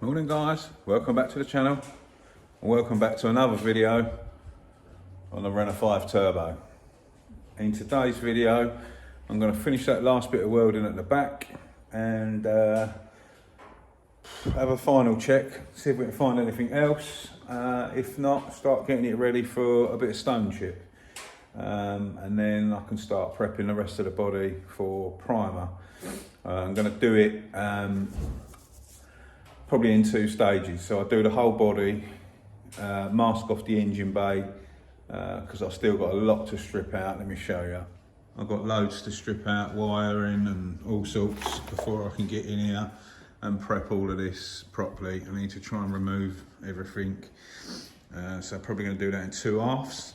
Morning guys, welcome back to the channel and welcome back to another video on the Renault 5 Turbo. In today's video I'm going to finish that last bit of welding at the back and have a final check, see if we can find anything else. If not, start getting it ready for a bit of stone chip, and then I can start prepping the rest of the body for primer. I'm going to do it probably in two stages. So I do the whole body, mask off the engine bay, because I've still got a lot to strip out. Let me show you. I've got loads to strip out, wiring and all sorts, before I can get in here and prep all of this properly. I need to try and remove everything. So I'm probably going to do that in two halves.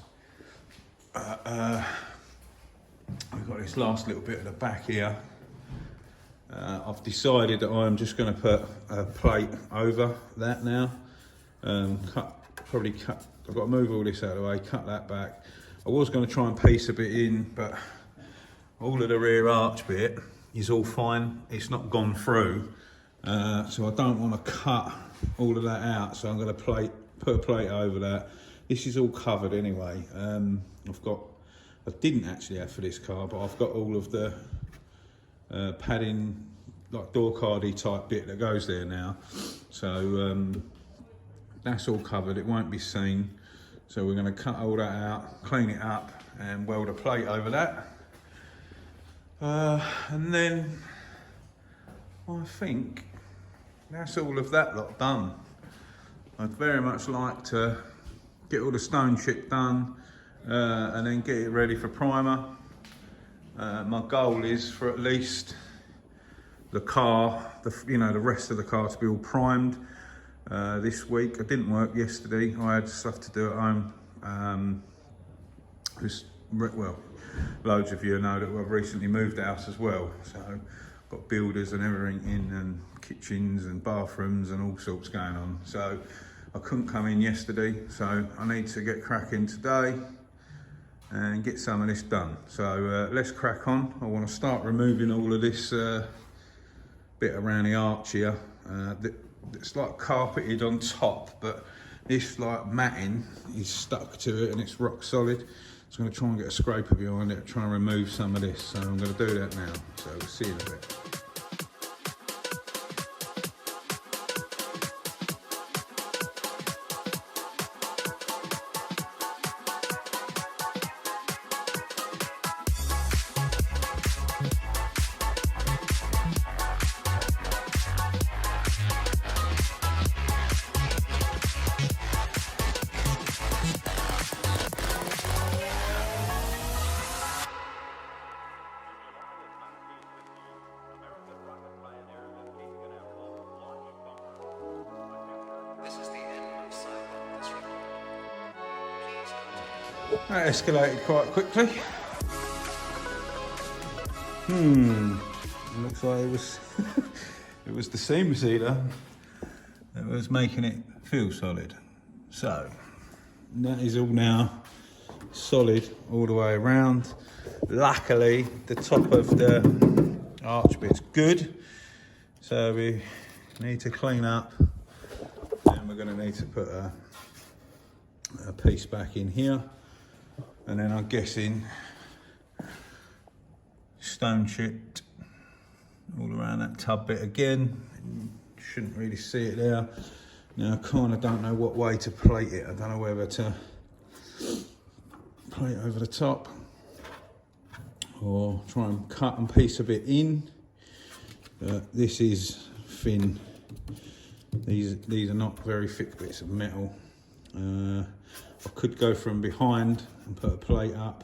I've got this last little bit at the back here. I've decided that I'm just going to put a plate over that now. I've got to move all this out of the way, cut that back. I was going to try and piece a bit in, but all of the rear arch bit is all fine. It's not gone through, so I don't want to cut all of that out. So I'm going to put a plate over that. This is all covered anyway. I didn't actually have for this car, but I've got all of the padding, like door cardy type bit that goes there now. So that's all covered, it won't be seen. So we're going to cut all that out, clean it up and weld a plate over that. And then I think that's all of that lot done. I'd very much like to get all the stone chip done and then get it ready for primer. My goal is for at least the car, the rest of the car to be all primed this week. I didn't work yesterday. I had stuff to do at home. Well, loads of you know that I've recently moved house as well. So I've got builders and everything in, and kitchens and bathrooms and all sorts going on. So I couldn't come in yesterday. So I need to get cracking today and get some of this done. So let's crack on. I want to start removing all of this bit around the arch here. It's like carpeted on top, but this like matting is stuck to it and it's rock solid. So I'm going to try and get a scraper behind it, try and remove some of this. So I'm going to do that now. So we'll see you in a bit. That escalated quite quickly. It looks like it was it was the seam sealer that was making it feel solid. So that is all now solid all the way around. Luckily the top of the arch bit's good, so we need to clean up, and we're going to need to put a piece back in here. And then I'm guessing stone chipped all around that tub bit again. You shouldn't really see it there. Now I kind of don't know what way to plate it. I don't know whether to plate over the top or try and cut and piece a bit in. This is thin. These are not very thick bits of metal. I could go from behind and put a plate up,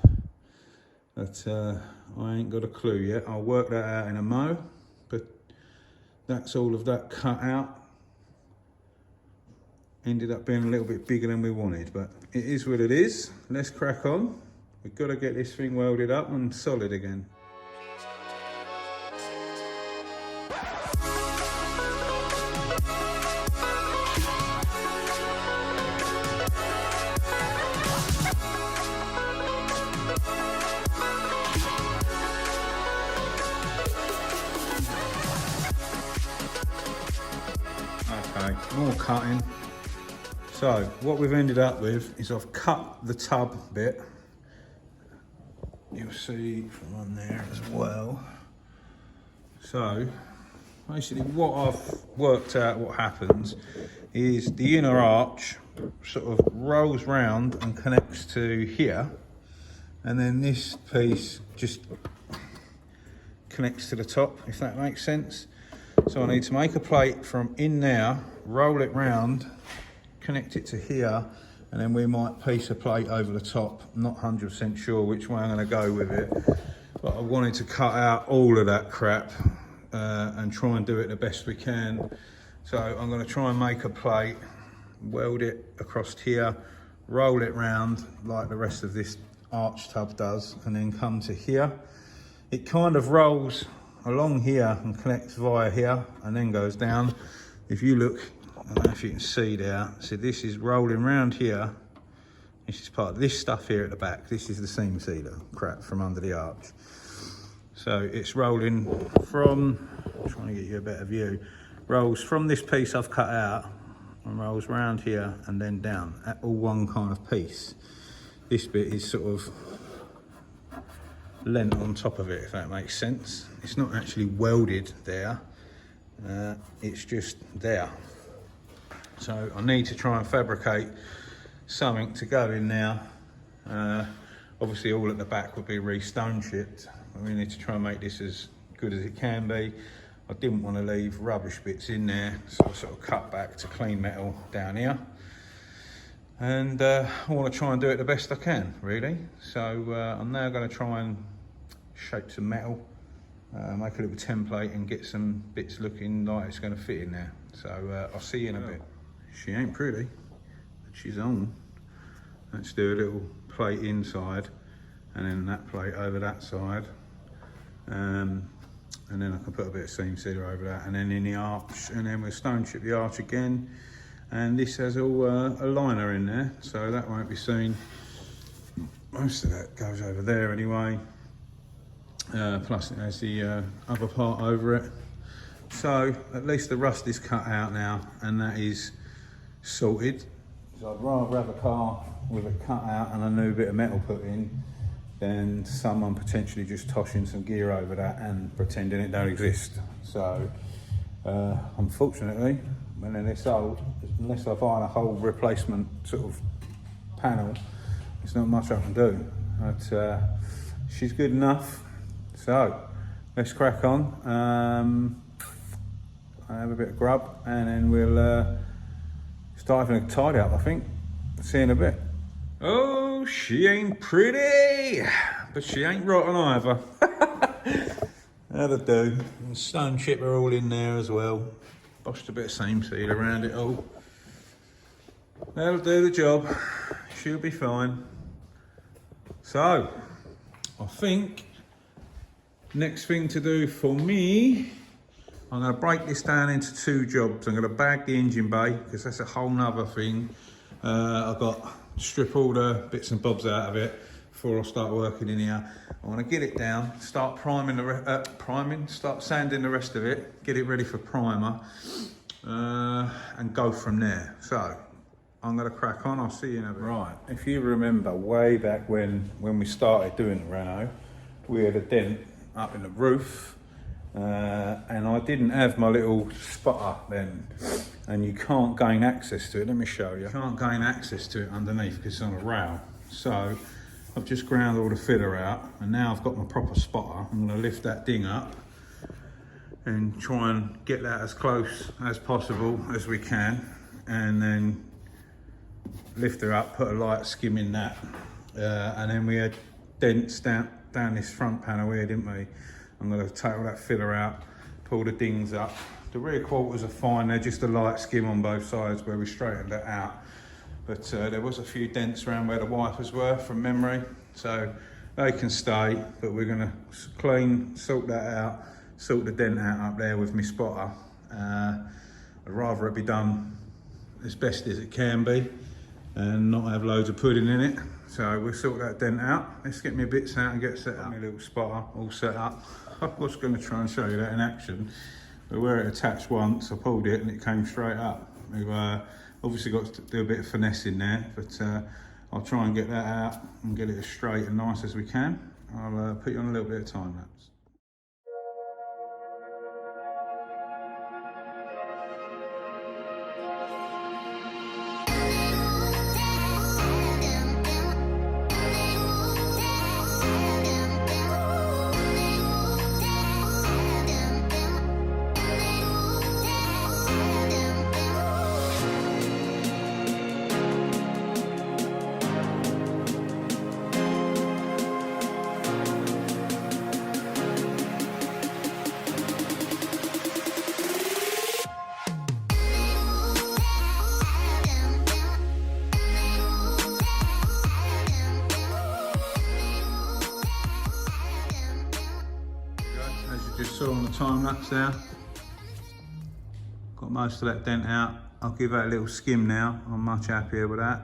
but I ain't got a clue yet. I'll work that out in a mo, but that's all of that cut out. Ended up being a little bit bigger than we wanted, but it is what it is. Let's crack on. We've got to get this thing welded up and solid again. Okay, more cutting. So what we've ended up with is I've cut the tub bit. You'll see from on there as well. So basically what I've worked out what happens is the inner arch sort of rolls round and connects to here, and then this piece just connects to the top, if that makes sense. So I need to make a plate from in there, roll it round, connect it to here, and then we might piece a plate over the top. I'm not 100% sure which way I'm going to go with it, but I wanted to cut out all of that crap and try and do it the best we can. So I'm going to try and make a plate, weld it across here, roll it round like the rest of this arch tub does, and then come to here. It kind of rolls along here and connects via here and then goes down. If you look, I don't know if you can see there, so this is rolling round here. This is part of this stuff here at the back. This is the seam sealer crap from under the arch. So it's rolling from, I'm trying to get you a better view, rolls from this piece I've cut out and rolls round here and then down, at all one kind of piece. This bit is sort of lent on top of it, if that makes sense. It's not actually welded there, it's just there. So I need to try and fabricate something to go in now. Obviously all at the back would be re-stone chipped. We need to try and make this as good as it can be. I didn't want to leave rubbish bits in there, so I sort of cut back to clean metal down here. And I want to try and do it the best I can, really. So I'm now going to try and shape some metal, make a little template and get some bits looking like it's going to fit in there. So I'll see you in a bit. She ain't pretty, but she's on. Let's do a little plate inside and then that plate over that side. And then I can put a bit of seam sealer over that, and then in the arch, and then we'll stone chip the arch again. And this has all a liner in there, so that won't be seen. Most of that goes over there anyway. Plus it has the other part over it. So at least the rust is cut out now, and that is sorted. So I'd rather have a car with it cut out and a new bit of metal put in than someone potentially just tossing some gear over that and pretending it don't exist. So unfortunately, when they're this old, unless I find a whole replacement sort of panel, there's not much I can do. But she's good enough. So let's crack on. I have a bit of grub and then we'll start having a tidy up, I think. See you in a bit. Oh, she ain't pretty, but she ain't rotten either. That'll do. And stone chip are all in there as well. Boshed a bit of seam seed around it all. That'll do the job. She'll be fine. So, I think next thing to do for me, I'm going to break this down into two jobs. I'm going to bag the engine bay, because that's a whole nother thing. I've got to strip all the bits and bobs out of it before I start working in here. I want to get it down, start start sanding the rest of it, get it ready for primer, and go from there. So I'm going to crack on. I'll see you in a bit. Right, if you remember way back when we started doing the Renault, we had a dent up in the roof. And I didn't have my little spotter then, and you can't gain access to it. Let me show you. You can't gain access to it underneath because it's on a rail. So I've just ground all the filler out, and now I've got my proper spotter. I'm going to lift that ding up and try and get that as close as possible as we can, and then lift her up, put a light skim in that, and then we had dents down this front panel here, didn't we? I'm going to take all that filler out, pull the dings up. The rear quarters are fine, they're just a light skim on both sides where we straightened that out. But there was a few dents around where the wipers were from memory, so they can stay, but we're going to sort that out, sort the dent out up there with my spotter. I'd rather it be done as best as it can be and not have loads of pudding in it. So we'll sort that dent out. Let's get my bits out and get set up. My little spotter all set up. I was going to try and show you that in action, but where it attached once, I pulled it and it came straight up. We've obviously got to do a bit of finessing there, but I'll try and get that out and get it as straight and nice as we can. I'll put you on a little bit of time lapse. Just saw on the time lapse there, got most of that dent out. I'll give that a little skim now. I'm much happier with that.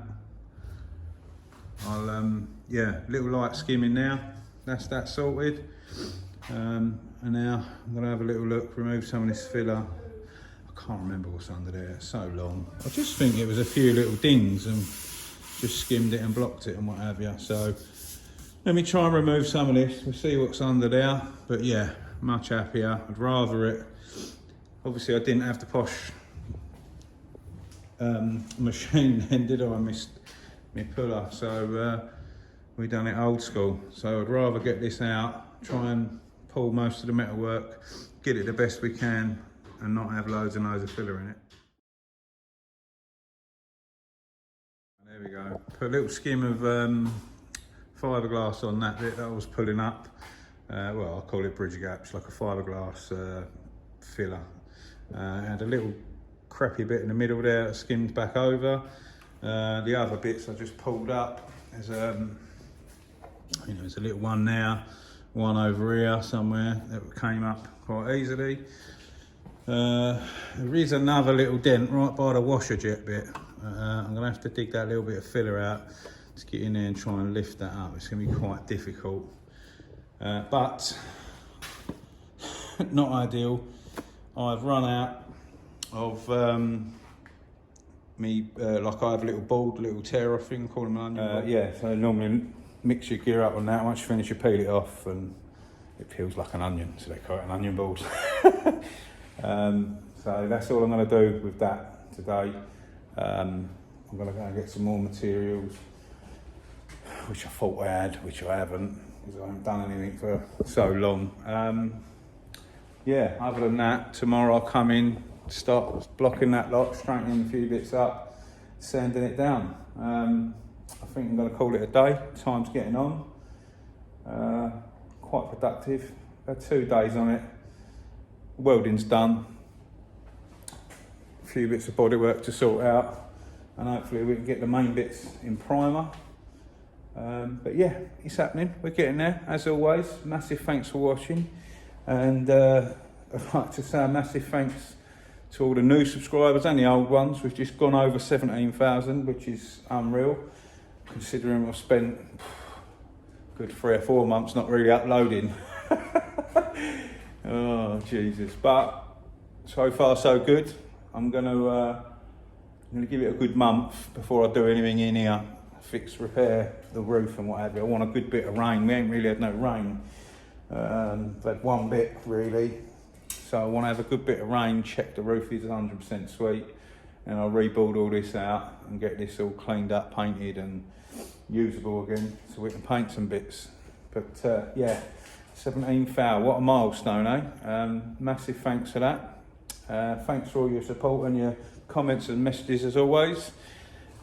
I'll yeah, little light skimming now. That's that sorted. And now I'm gonna have a little look, remove some of this filler. I can't remember what's under there, it's so long. I just think it was a few little dings and just skimmed it and blocked it and what have you. So let me try and remove some of this. We'll see what's under there. But yeah, much happier. I'd rather it. Obviously I didn't have the posh machine then, did I? Missed my puller, so we done it old school. So I'd rather get this out, try and pull most of the metalwork, get it the best we can, and not have loads and loads of filler in it. There we go. Put a little skim of fiberglass on that bit that I was pulling up. Well, I'll call it bridge gaps, like a fiberglass filler. And a little crappy bit in the middle there, skimmed back over. The other bits I just pulled up. There's you know, there's a little one there, one over here somewhere that came up quite easily. There is another little dent right by the washer jet bit. I'm gonna have to dig that little bit of filler out to get in there and try and lift that up. It's gonna be quite difficult. But not ideal. I've run out of like I have a little bald, little tear off thing, call them an onion. Yeah, so normally mix your gear up on that. Once you finish, you peel it off and it peels like an onion, so they call it an onion bald. So that's all I'm going to do with that today. I'm going to go and get some more materials, which I thought I had, which I haven't, because I haven't done anything for so long. Yeah, other than that, tomorrow I'll come in, start blocking that lot, straightening a few bits up, sanding it down. I think I'm going to call it a day. Time's getting on. Quite productive. Had 2 days on it. Welding's done. A few bits of bodywork to sort out, and hopefully we can get the main bits in primer. But yeah, it's happening. We're getting there, as always. Massive thanks for watching, and I'd like to say a massive thanks to all the new subscribers and the old ones. We've just gone over 17,000, which is unreal, considering I've spent a good 3 or 4 months not really uploading. Oh Jesus! But so far so good. I'm gonna give it a good month before I do anything in here. Fix, repair the roof and what have you. I want a good bit of rain. We ain't really had no rain. We've had 1 bit really. So I want to have a good bit of rain, check the roof is 100% sweet, and I'll rebuild all this out and get this all cleaned up, painted and usable again, so we can paint some bits. But yeah, 17,000, what a milestone, eh? Massive thanks for that. Thanks for all your support and your comments and messages as always.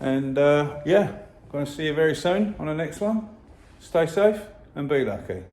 And yeah, going to see you very soon on the next one. Stay safe and be lucky.